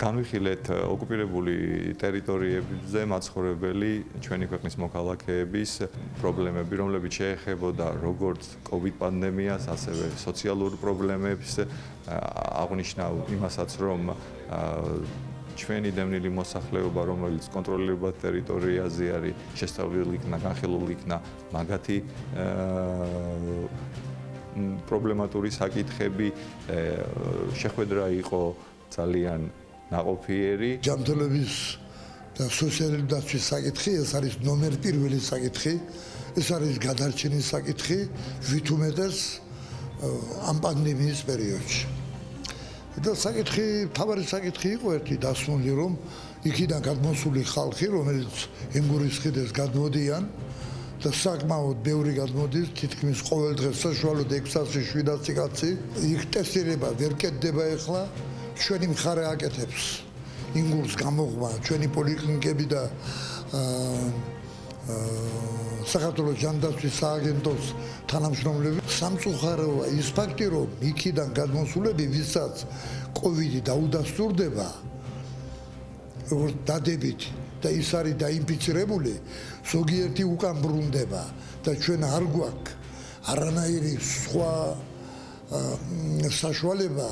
განვიხილეთ ოკუპირებული ტერიტორიებზე მაცხოვრებელი ჩვენი ქვეყნის მოქალაქეების პრობლემები, რომლებიც შეეხებოდა როგორც COVID პანდემიას, ასევე სოციალურ პრობლემებს, აღნიშნავ იმასაც, რომ ჩვენი დევნილი მოსახლეობა, რომელიც კონტროლირებად ტერიტორიაზე არის, შესწავლილი იქნა, განხილული იქნა მაგათი პრობლემატური საკითხები, შეხვედრა იყო ძალიან ნაყოფიერი. ჯანმრთელობის და სოციალური დაცვის საკითხი, ეს არის ნომერ პირველი საკითხი, ეს არის გადარჩენის საკითხი, ვითომ უმეტეს ამ პანდემიის პერიოდში. და საკითხი, მთავარი საკითხი იყო ერთი დასმული, რომ იქიდან გადმოსული ხალხი, რომელიც ენგურის ხიდეს გადმოდიან და საკმაოდ ბევრი გადმოდის, თითქმის ყოველ დღეს საშუალოდ 600-700 კაცი, იქ ტესტირება ვერ კეთდება ახლა, ჩვენი მხარე აკეთებს ინგურს გამოღმა, ჩვენი პოლიკლინიკები და საქართველოს ჯანდაცვის სააგენტოს თანამშრომლები. სამწუხაროა ის ფაქტი, რომ იქიდან გადმოსულები, ვისაც COVID დაუდასტურდება, როგორც დადებით და ის არის დაინფიცირებული, ზოგიერთი უკან ბრუნდება და ჩვენ არ გვაქვს არანაირი სხვა საშუალება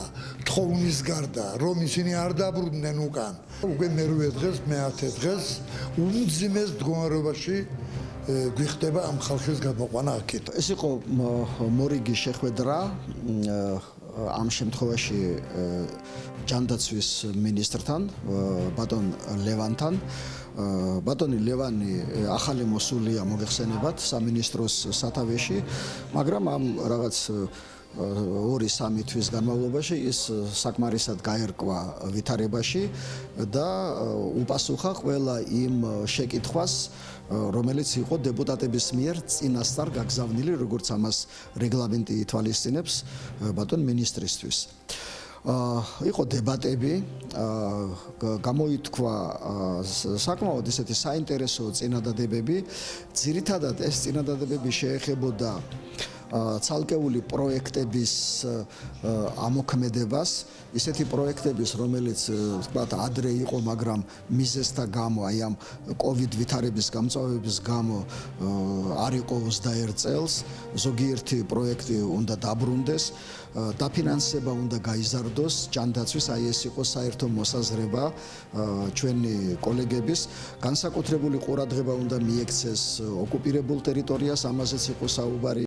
თხოვნის გარდა, რომ ისინი არ დაბრუნდნენ უკან. უკვე მერვე დღეს, მეათე დღეს უმძიმეს მდგომარეობაში გვიხდება ამ ხალხის გამოყვანა აქეთ. ეს იყო მორიგი შეხვედრა ამ შემთხვევაში ჯანდაცვის მინისტრთან, ბატონ ლევანთან. ბატონი ლევანი ახალი მოსულია მოგეხსენებათ სამინისტროს სათავეში, მაგრამ ამ რაღაც 2-3 თვის განმავლობაში ის საკმარისად გაერკვა ვითარებაში და უპასუხა ყველა იმ შეკითხვას, რომელიც იყო დეპუტატების მიერ წინასწარ გაგზავნილი, როგორც ამას რეგლამენტი ითვალისწინებს ბატონ მინისტრისთვის. იყო დებატები, გამოითქვა საკმაოდ ისეთი საინტერესო წინადადებები. ძირითადად ეს წინადადებები შეეხებოდა ცალკეული პროექტების ამოქმედებას, ისეთი პროექტების, რომელიც თქვათ ადრე იყო, მაგრამ მიზეზთა გამო, აი ამ COVID ვითარების გამწვავების გამო არ იყო 21 წელს, ზოგიერთი პროექტი უნდა დაბრუნდეს, დაფინანსება უნდა გაიზარდოს ჯანდაცვის, აი ეს იყო საერთო მოსაზრება ჩვენი კოლეგების, განსაკუთრებული ყურადღება უნდა მიექცეს ოკუპირებულ ტერიტორიას, ამაზეც იყო საუბარი.